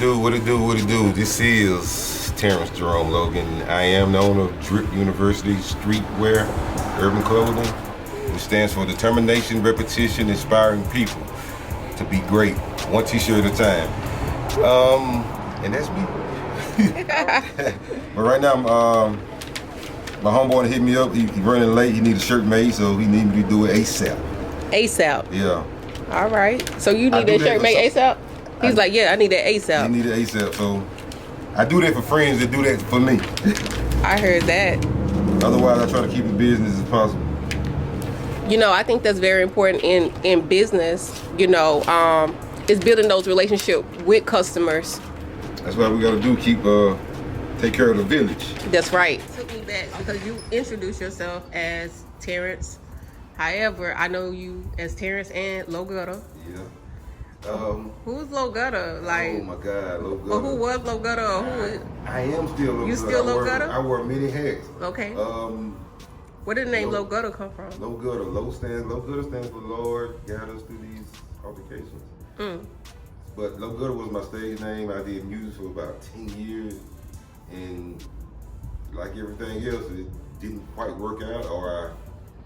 do, what it do, what it do. This is Terrence Jerome Logan. I am the owner of D.R.I.P University Streetwear Urban Clothing, which stands for Determination, Repetition, Inspiring People to be great, one t-shirt at a time. And that's me. But right now, my homeboy hit me up. He running late. He need a shirt made, so he need me to do it ASAP. ASAP. Yeah. All right. So you need that shirt made ASAP? He's like, yeah, I need that ASAP. He need it ASAP. So I do that for friends that do that for me. I heard that. Otherwise, I try to keep it business as possible. You know, I think that's very important in business. You know, is building those relationships with customers. That's what we got to do. Take care of the village. That's right. Took me back because you introduced yourself as Terrence. However, I know you as Terrence and Low Gutter. Yeah. Who's Low Gutter? Like, oh my God, Low Gutter. Or who was Low Gutter? Or who is? I am still Low Gutter. You still Low Gutter? I wear many hats. Okay. Where did the name Low Gutter come from? Low Gutter. Low Gutter stands for Lord guide us through these altercations. But Low Gutter was my stage name. I did music for about 10 years, and like everything else, it didn't quite work out, or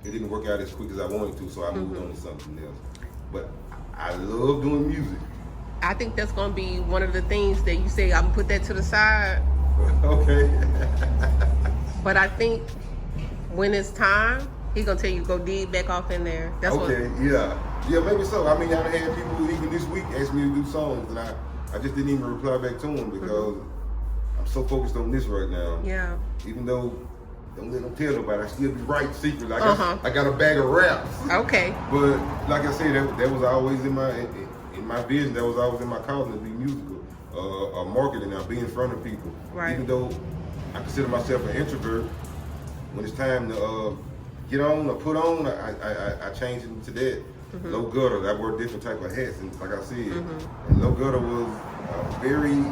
it didn't work out as quick as I wanted to, so I moved on to something else. But I love doing music. I think that's gonna be one of the things that you say, I'm gonna put that to the side. Okay. But I think when it's time, he's gonna tell you go dig back off in there. That's yeah, maybe so. I mean, I've had people who even this week ask me to do songs, and I just didn't even reply back to them because I'm so focused on this right now. Yeah. Even though don't let them tell nobody, I still be writing secretly. I got a bag of raps. Okay. But like I said, that was always in my vision. That was always in my calling to be musical, marketing. Now be in front of people. Right. Even though I consider myself an introvert, when it's time to get on or put on, I changed it to that. Low Gutter. I wore different type of hats, and like I said, and Low Gutter was a very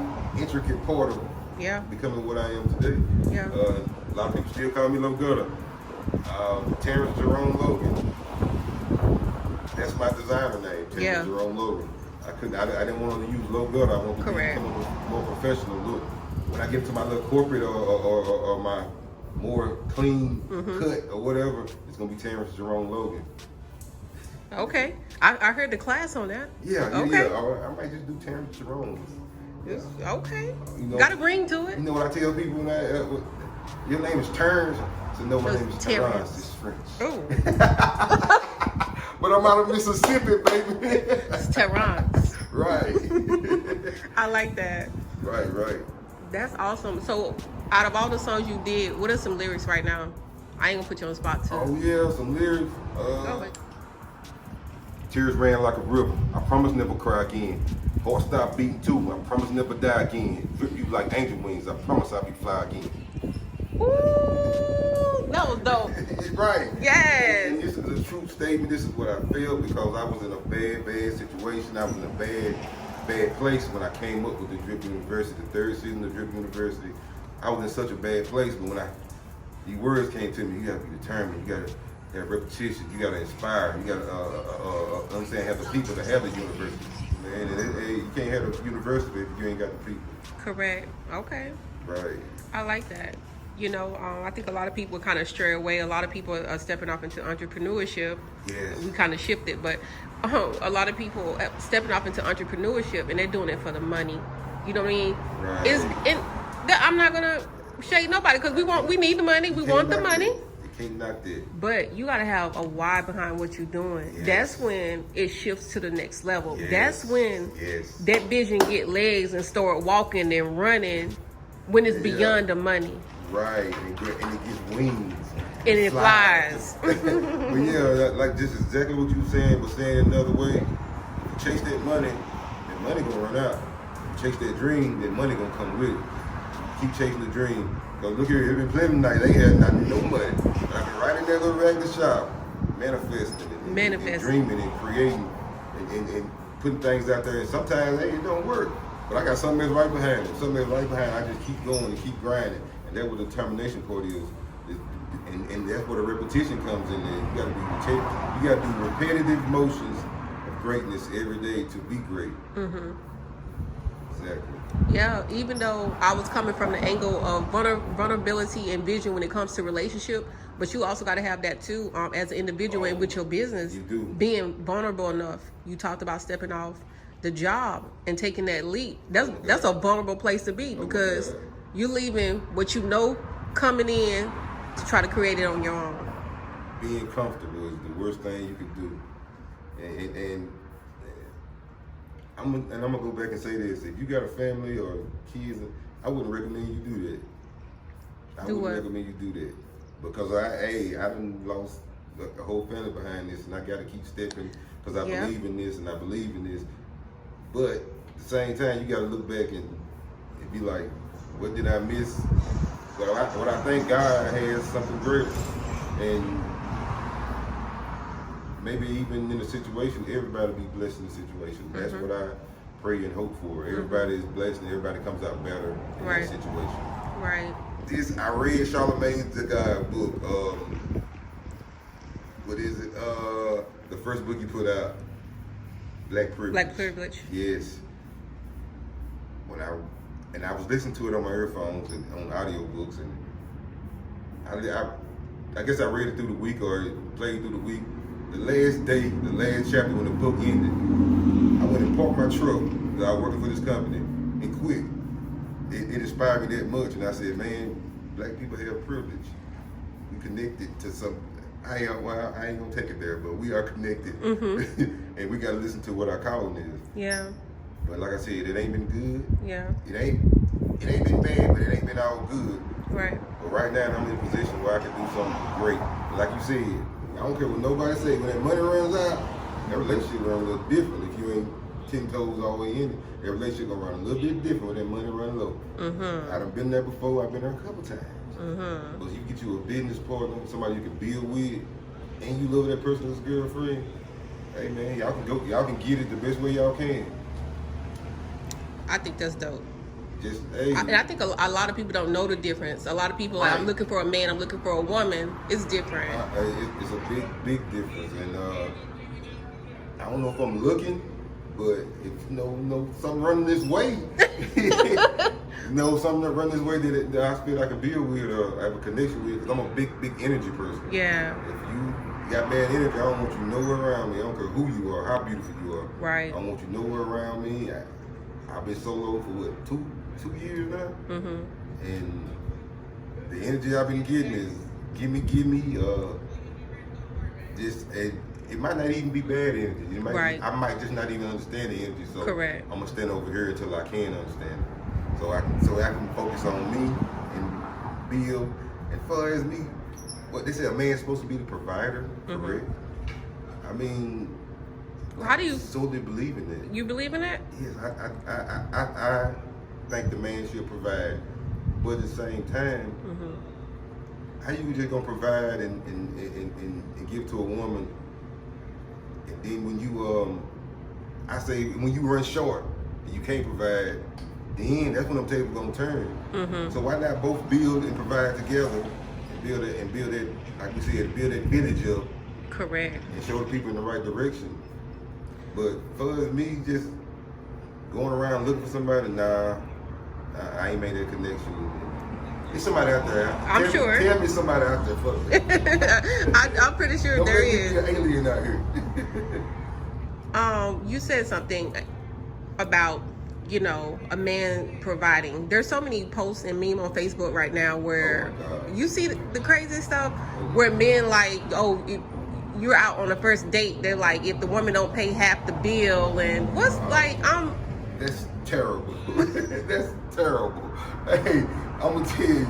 intricate part of becoming what I am today. Yeah. A lot of people still call me Low Gutter. Terrence Jerome Logan. That's my designer name, Terrence Jerome Logan. I didn't want to use Low Gutter. I wanted to become a more professional look. When I get to my little corporate or my more clean cut or whatever, it's gonna be Terrence Jerome Logan. Okay. I heard the class on that. Yeah. I might just do Terrence Jerome. Yeah. Okay. You know, got to bring to it. You know what I tell people when your name is Terrence, so no, my name is Terrence. It's French. Oh. But I'm out of Mississippi, baby. It's Terrence. Right. I like that. Right. That's awesome. So, out of all the songs you did, what are some lyrics right now? I ain't gonna put you on the spot too. Oh yeah, some lyrics. Tears ran like a river. I promise never cry again. Heart stop beating too. I promise never die again. Drip you like angel wings. I promise I'll be fly again. Ooh, that was dope. Right. Yes. And this is a true statement. This is what I felt because I was in a bad situation. I was in a bad place when I came up with the D.R.I.P University, the third season of D.R.I.P University. I was in such a bad place, but when these words came to me, you gotta be determined, you gotta have repetition, you gotta inspire, you gotta understand, have the people to have the university. Man, you can't have a university if you ain't got the people. Correct. Okay. Right. I like that. You know, I think a lot of people kind of stray away. A lot of people are stepping off into entrepreneurship. Yes. We kind of shifted, but a lot of people are stepping off into entrepreneurship and they're doing it for the money. You know what I mean? Right. I'm not gonna shade nobody because we need the money. We want the money. You can't knock that. But you gotta have a why behind what you're doing. Yes. That's when it shifts to the next level. Yes. That's when Yes. that vision get legs and start walking and running when it's beyond the money. Right, and it gets wings. And it flies. But yeah, like this is exactly what you were saying, but saying it another way. If you chase that money gonna run out. If you chase that dream, that money gonna come with it. Keep chasing the dream. Cause look here, it's been plenty night. They had not no money. I've been right in that little ragged shop, manifesting and dreaming and creating and putting things out there. And sometimes it don't work. But I got something that's right behind it. Something that's right behind it. I just keep going and keep grinding. And that's what the determination part is. And that's where the repetition comes in there. You gotta do repetitive motions of greatness every day to be great. Exactly. Yeah, even though I was coming from the angle of vulnerability and vision when it comes to relationship, but you also got to have that too, as an individual and with your business. You do. Being vulnerable enough. You talked about stepping off the job and taking that leap. That's a vulnerable place to be, because you're leaving what you know coming in to try to create it on your own. Being comfortable is the worst thing you could do. And I'm gonna go back and say this: if you got a family or kids, I wouldn't recommend you do that. I wouldn't recommend you do that, because I done lost the whole family behind this, and I got to keep stepping because I believe in this and I believe in this. But at the same time, you got to look back and be like, what did I miss? What I think God has something greater, and maybe even in a situation, everybody be blessed in the situation. That's what I pray and hope for. Everybody is blessed and everybody comes out better in that situation. Right. I read Charlamagne the God book. What is it? The first book you put out, Black Privilege. Black Privilege. Yes. I was listening to it on my earphones and on audiobooks, and I guess I read it through the week or played through the week. The last day, the last chapter when the book ended, I went and parked my truck because I was working for this company and quit. It inspired me that much, and I said, man, black people have privilege. We connected to something. I ain't gonna take it there, but we are connected, and we gotta listen to what our calling is. Yeah. But like I said, it ain't been good. Yeah. It ain't been bad, but it ain't been all good. Right. But right now, I'm in a position where I can do something great. Like you said, I don't care what nobody say. When that money runs out, that relationship runs a little different. If you ain't 10 toes all the way in it, that relationship gonna run a little bit different when that money run low. I done been there before. I've been there a couple times. But you get you a business partner, somebody you can build with, and you love that person as a girlfriend. Hey man, y'all can get it the best way y'all can. I think that's dope. Just hey. I think a lot of people don't know the difference. A lot of people, I'm looking for a man, I'm looking for a woman. It's different. It's a big difference, and I don't know if I'm looking, but if something running this way, something that run this way that I feel I can build with or I have a connection with, because I'm a big energy person. Yeah. If you got bad energy, I don't want you nowhere around me. I don't care who you are, how beautiful you are. Right. I don't want you nowhere around me. I've been solo for what, two years now? And the energy I've been getting is give me, it might not even be bad energy. I might just not even understand the energy. So I'm gonna stand over here until I can understand it. So I can focus on me and build. And far as me, what they say, a man's supposed to be the provider, correct? I mean, how do you solely believe in that? You believe in that? Yes, I think the man should provide, but at the same time, how you just gonna provide and give to a woman, and then when you I say when you run short and you can't provide, then that's when them tables gonna turn. So why not both build and provide together, and build that, like we said, build that village up. Correct. And show the people in the right direction. But for me, just going around looking for somebody, I ain't made that connection. There's somebody out there. I'm sure. Tell me somebody out there for me. I'm pretty sure there is. An alien out here. You said something about, a man providing. There's so many posts and meme on Facebook right now where you see the crazy stuff where men like, you're out on the first date, they're like, if the woman don't pay half the bill, and that's terrible. That's terrible. Hey, I'm gonna tell you,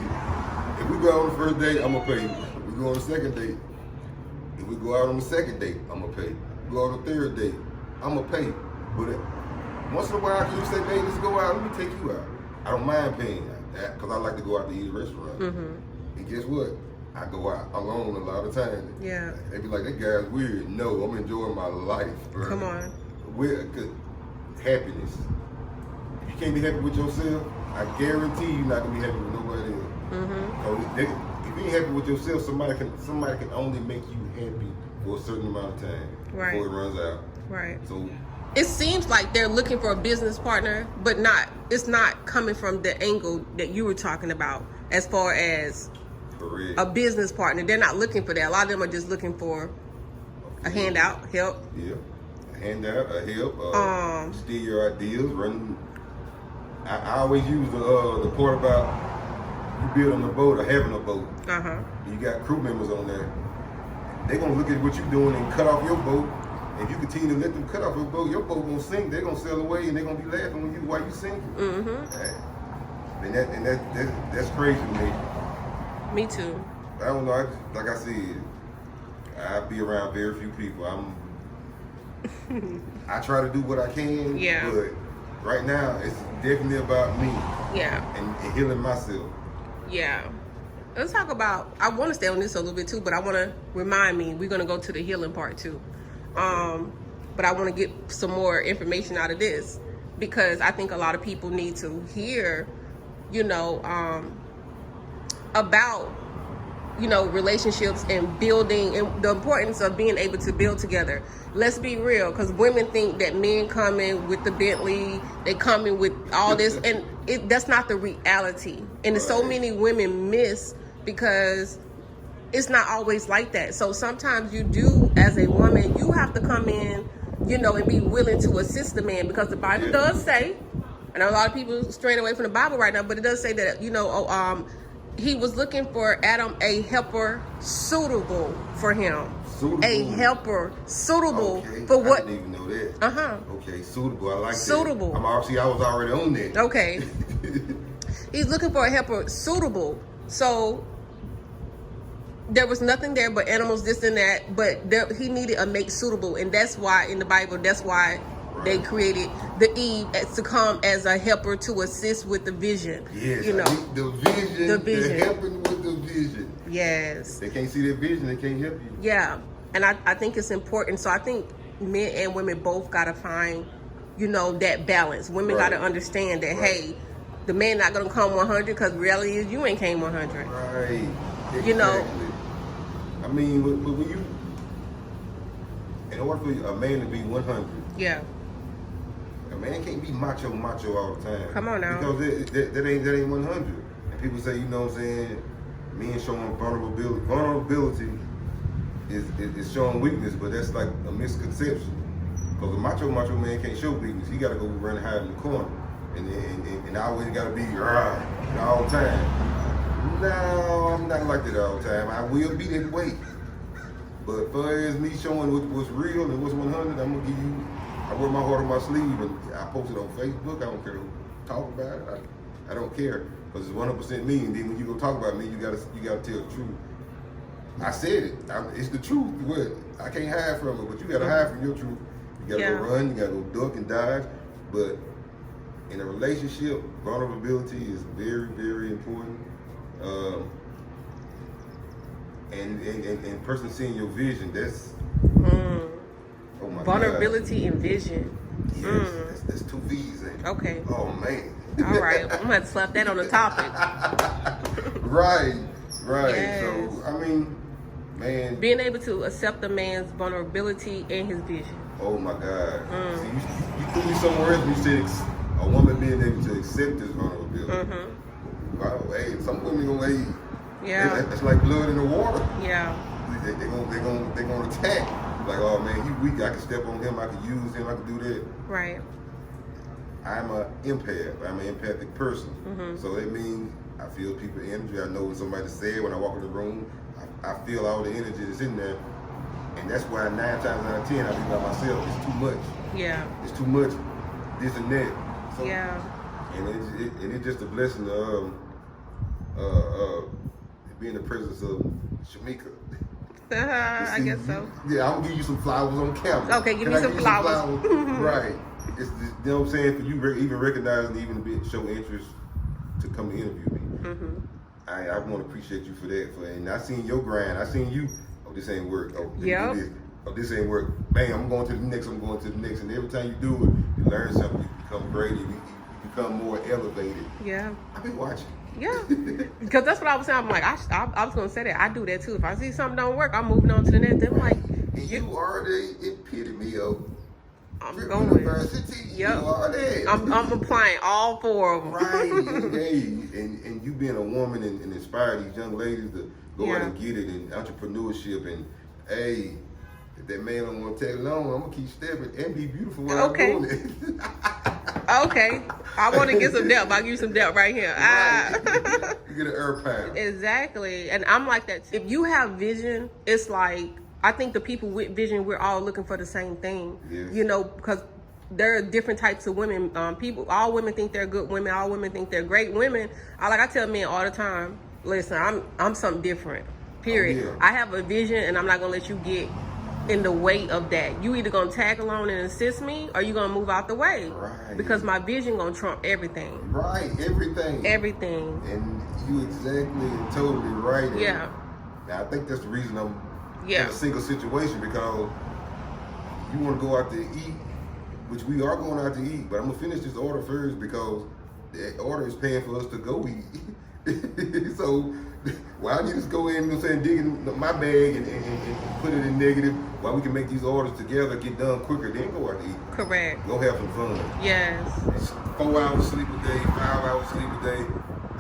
if we go on the first date, I'm gonna pay. If we go on the second date, if we go out on the second date, I'm gonna pay. If we go on the third date, I'm gonna pay. But once in a while, can you say, babe, let's go out, let me take you out. I don't mind paying that, because I like to go out to eat at a restaurant. And guess what? I go out alone a lot of times. Yeah. They be like, that guy's weird. No, I'm enjoying my life, bro. Come on. Good happiness. If you can't be happy with yourself, I guarantee you're not gonna be happy with nobody else. So if you ain't happy with yourself, somebody can only make you happy for a certain amount of time before it runs out. Right. So it seems like they're looking for a business partner, but it's not coming from the angle that you were talking about as far as Correct. a business partner. They're not looking for that. A lot of them are just looking for a handout, help. Yeah, a handout, a help, steal your ideas, run. I always use the part about you building a boat or having a boat. You got crew members on there. They're gonna look at what you're doing and cut off your boat. If you continue to let them cut off your boat gonna sink. They're gonna sail away and they're gonna be laughing when while you sinking. And that's crazy to me. Me too. I don't know. Like I said, I be around very few people. I try to do what I can. Yeah. But right now, it's definitely about me. Yeah. And healing myself. Yeah. Let's talk about, I want to stay on this a little bit too, but I want to remind me, we're going to go to the healing part too. But I want to get some more information out of this because I think a lot of people need to hear, about, relationships and building and the importance of being able to build together. Let's be real, because women think that men come in with the Bentley, they come in with all this, and that's not the reality. And so many women miss because it's not always like that. So sometimes you do, as a woman, you have to come in, and be willing to assist the man, because the Bible does say, and a lot of people straying away from the Bible right now, but it does say that, he was looking for Adam a helper suitable for him. Suitable. A helper suitable for what? I didn't even know that. Okay, suitable. I like suitable. That. I was already on that. Okay. He's looking for a helper suitable. So there was nothing there but animals, this and that. But he needed a mate suitable, and that's why in the Bible, that's why they created the Eve to come as a helper to assist with the vision. Yes, the vision. The vision. They're helping with the vision. Yes. They can't see their vision. They can't help you. Yeah, and I think it's important. So I think men and women both got to find, that balance. Women got to understand that, hey, the man not going to come 100 because reality is you ain't came 100. Right. Exactly. I mean, but when you, in order for a man to be 100. Yeah. A man can't be macho all the time. Come on now. Because that ain't 100. And people say, men showing vulnerability. Vulnerability is showing weakness, but that's like a misconception. Because a macho man can't show weakness. He got to go run and hide in the corner. And I always got to be all the time. No, I'm not like that all the time. I will be that way. But as far as me showing what's real and what's 100, I'm going to give you, I wear my heart on my sleeve, and I post it on Facebook. I don't care who talk about it. I don't care, because it's 100% me. And then when you go talk about me, you gotta tell the truth. I said it. It's the truth. What? I can't hide from it, but you gotta hide from your truth. You gotta go run. You gotta go duck and dodge. But in a relationship, vulnerability is very, very important. And person seeing your vision, that's oh my vulnerability God. And vision. Yes, that's 2 V's, ain't it? Okay. Oh man. All right, I'm gonna have to slap that on the topic. Right. Yes. So I mean, man, being able to accept a man's vulnerability and his vision. Oh my God. See, you threw me somewhere else. You said a woman being able to accept his vulnerability. Wow, hey, some women gonna that's like blood in the water. Yeah. They're gonna attack. Like, oh man, he weak. I can step on him. I can use him. I can do that. Right. I'm an empath. I'm an empathic person. So that means I feel people's energy. I know what somebody said when I walk in the room. I feel all the energy that's in there. And that's why 9 times out of 10 I be by myself. It's too much. Yeah. It's too much. This and that. So, and it's just a blessing to be in the presence of Shamika. I guess so. Yeah, I'm gonna give you some flowers on camera. Okay, give me some flowers. Right. It's just, you know what I'm saying? For you even recognizing, even show interest to come to interview me. I want to appreciate you for that. And I seen your grind. I seen you. Oh, this ain't work. Oh, this ain't work. Bang, I'm going to the next. I'm going to the next. And every time you do it, you learn something. You become greater. You become more elevated. Yeah. I've been watching. Yeah, because that's what I was saying. I'm like, I was going to say that. I do that too. If I see something don't work, I'm moving on to the next. I'm like, and you are the epitome of I'm drip going. university, you Yep. know, all that. I'm applying all 4 of them. Right. Hey, and you being a woman and inspire these young ladies to go out and get it in entrepreneurship and hey, if that man don't want to tag along, I'm gonna keep stepping and be beautiful while I'm doing it. Okay. I want to get some depth. I'll give you some depth right here. Right. You get an air pound. Exactly. And I'm like that. If you have vision, it's like, I think the people with vision, we're all looking for the same thing. Yes. You know, because there are different types of women. All women think they're good women. All women think they're great women. I tell men all the time, listen, I'm something different. Period. Oh, yeah. I have a vision, and I'm not gonna let you get in the way of that. You either gonna tag along and assist me, or you gonna move out the way. Right. Because my vision gonna trump everything. Right, everything. Everything. And you exactly and totally right. And Yeah. I think that's the reason I'm in Yeah. a single situation, because you want to go out to eat, which we are going out to eat, but I'm gonna finish this order first because the order is paying for us to go eat. So why don't you just go in, you know what I'm saying, dig in my bag and put it in negative while we can make these orders together, get done quicker, then go out to eat. Correct. Go have some fun. Yes. It's 4 hours sleep a day, 5 hours sleep a day.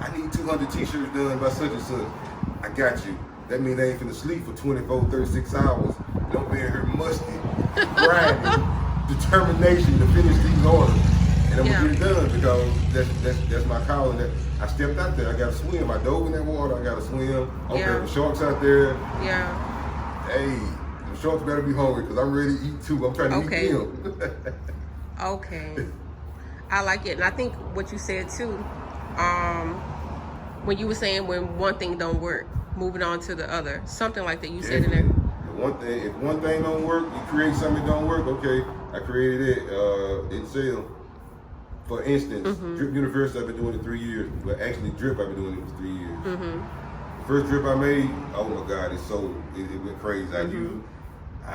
I need 200 t-shirts done by such and such. I got you. That means they ain't finna sleep for 24, 36 hours. Don't be in here musty, grinding, determination to finish these orders. And I'm gonna get it done because that's my calling. That I stepped out there, I gotta swim. I dove in that water, I gotta swim. Okay, the sharks out there. Yeah. Hey, the sharks better be hungry because I'm ready to eat too. I'm trying to eat them. Okay. I like it. And I think what you said too, when you were saying when one thing don't work, moving on to the other. Something like that you said in there. If one thing don't work, you create something that don't work. Okay, I created it. Didn't sell. For instance, Drip University, I've been doing it 3 years. But actually, Drip, I've been doing it for 3 years. The first drip I made, oh my God, it went crazy. I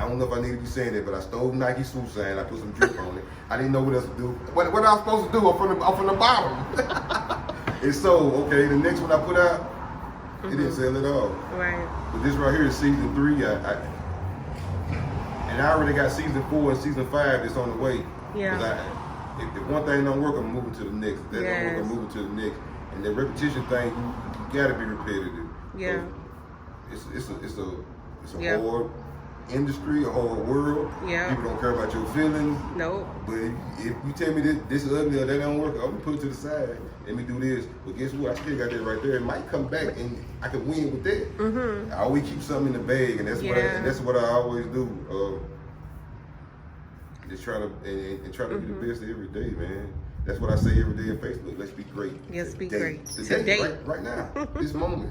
don't know if I need to be saying it, but I stole Nike swoop sign. I put some drip on it. I didn't know what else to do. What I was supposed to do? I'm from the bottom. And so, okay, the next one I put out, it didn't sell at all. Right. But this right here is season 3. And I already got season 4 and season 5 that's on the way. Yeah. If one thing don't work, I'm moving to the next. If that don't work, I'm moving to the next. And the repetition thing, you gotta be repetitive. Yeah. So it's a hard industry, a hard world. Yeah. People don't care about your feelings. Nope. But if you tell me this is ugly or that don't work, I'm gonna put it to the side. Let me do this. But guess what? I still got that right there. It might come back and I can win with that. I always keep something in the bag, and that's what I always do. Just try to try to be the best every day, man. That's what I say every day on Facebook. Let's be great. Yes, be today. great. Today. Right now. This moment.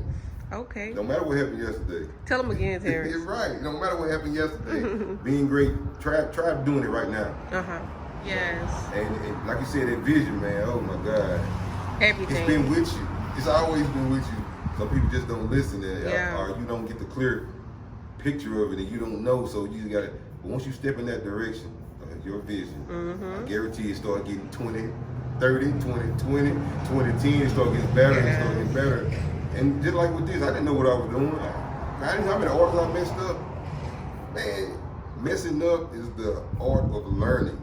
Okay. No matter what happened yesterday. Tell them again, Terrence. It's right. No matter what happened yesterday, being great, try doing it right now. Yes. And like you said, that vision, man, oh my God. Everything. It's been with you. It's always been with you. Some people just don't listen or you don't get the clear picture of it and you don't know, so you got it. But once you step in that direction, your vision, I guarantee it start getting 20, 30, 20, 20, 20, 10, it start getting better and start getting better. And just like with this, I didn't know what I was doing. I didn't know how many orders I messed up. Man, messing up is the art of learning.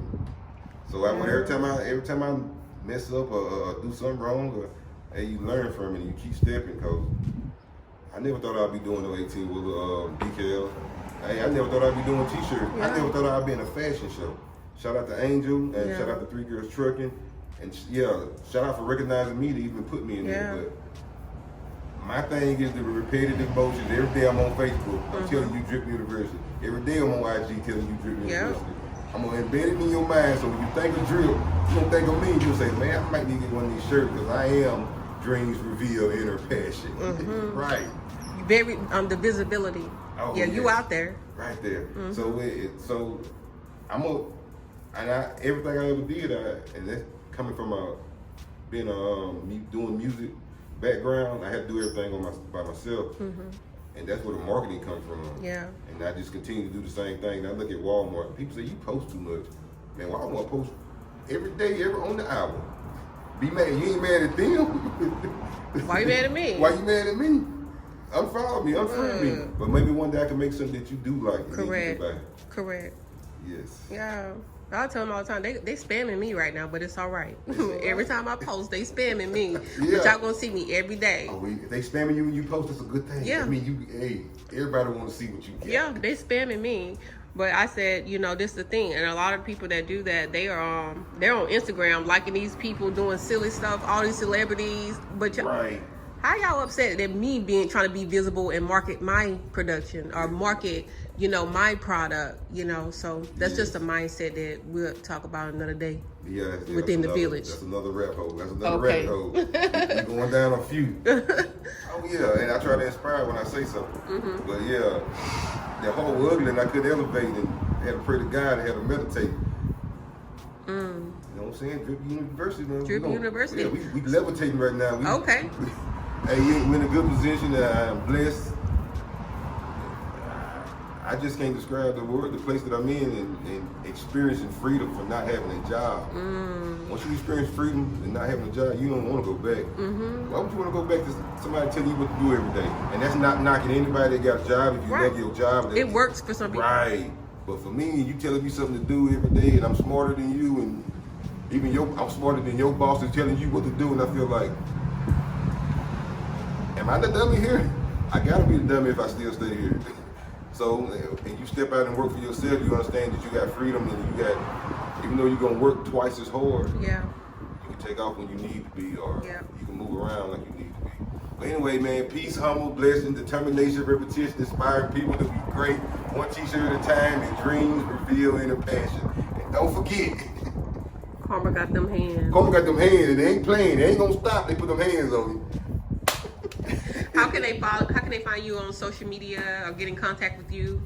So every time I mess up or do something wrong, hey, you learn from it and you keep stepping. Cause I never thought I'd be doing no 18-wheeler decals. Hey, I never thought I'd be doing t-shirts. I never thought I'd be in a fashion show. Shout out to Angel and shout out to 3 Girls Trucking. And shout out for recognizing me to even put me in there. But my thing is the repetitive motions. Every day I'm on Facebook, I'm telling you Drip University. Every day I'm on IG telling you Drip University. I'm going to embed it in your mind so when you think of Drip, you don't think of me. You'll say, man, I might need to get one of these shirts because I am dreams reveal inner passion. Right. Very, the visibility. Oh, you out there. Right there. So everything I ever did, and that's coming from being doing music background, I had to do everything by myself. And that's where the marketing comes from. Yeah. And I just continue to do the same thing. And I look at Walmart. People say, you post too much. Man, Walmart posts every day, on the hour. Be mad. You ain't mad at them. Why you mad at me? Why you mad at me? Unfollow me, unfriend me. But maybe one day I can make something that you do like. Correct. Correct. Yes. Yeah. I tell them all the time, they spamming me right now, but it's all right. Every time I post, they spamming me. Yeah. But y'all gonna see me every day. Oh, if they spamming you when you post, it's a good thing. Yeah. I mean, everybody want to see what you get. Yeah, they spamming me. But I said, this is the thing, and a lot of people that do that, they're on Instagram liking these people doing silly stuff, all these celebrities. But Right. how y'all upset that me trying to be visible and market my production or market, my product, So that's just a mindset that we'll talk about another day. Yeah, within the village. That's another rap hole. That's another Okay. rap hole. We're going down a few. Oh yeah, and I try to inspire when I say something. Mm-hmm. But yeah, the whole ugly, and I couldn't elevate, and had to pray to God, and had to meditate. You know what I'm saying? D.R.I.P University, man. D.R.I.P University. Yeah, we levitating right now. Okay. Hey, we're in a good position. I'm blessed. I just can't describe the place that I'm in, and experiencing freedom from not having a job. Once you experience freedom and not having a job, you don't want to go back. Why would you want to go back to somebody telling you what to do every day? And that's not knocking anybody that got a job. If you Right. love your job, It works for some people. right. But for me, you telling me something to do every day, and I'm smarter than you, and even I'm smarter than your boss is telling you what to do, and I feel like, am I the dummy here? I gotta be the dummy if I still stay here. So, and you step out and work for yourself, you understand that you got freedom, and even though you're gonna work twice as hard, Yeah. you can take off when you need to be, or Yeah. you can move around like you need to be. But anyway, man, peace, humble, blessing, determination, repetition, inspiring people to be great, one t-shirt at a time, and dreams reveal inner passion. And don't forget, Karma got them hands. Karma got them hands, and they ain't playing. They ain't gonna stop. They put them hands on you. How can they find you on social media or get in contact with you?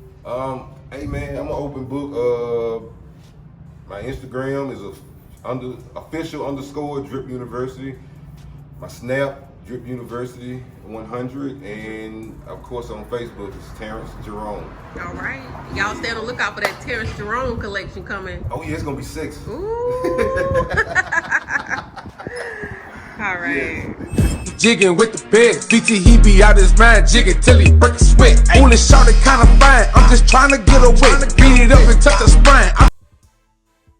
Hey man, I'm an open book. My Instagram is official_ D.R.I.P University. My Snap, D.R.I.P University 100, and of course on Facebook it's Terrence Jerome. All right, y'all stay on the lookout for that Terrence Jerome collection coming. Oh yeah, it's gonna be 6. Ooh. All right. Jigging with the best. BT, he be out his mind, jigging till he break a sweat. Only shot it kinda fine. I'm just trying to get away. Beat it up and touch the spine.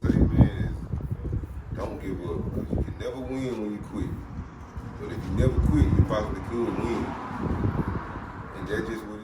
Hey man, don't give up. You can never win when you quit. But if you never quit, you possibly could win. And that's just what it is.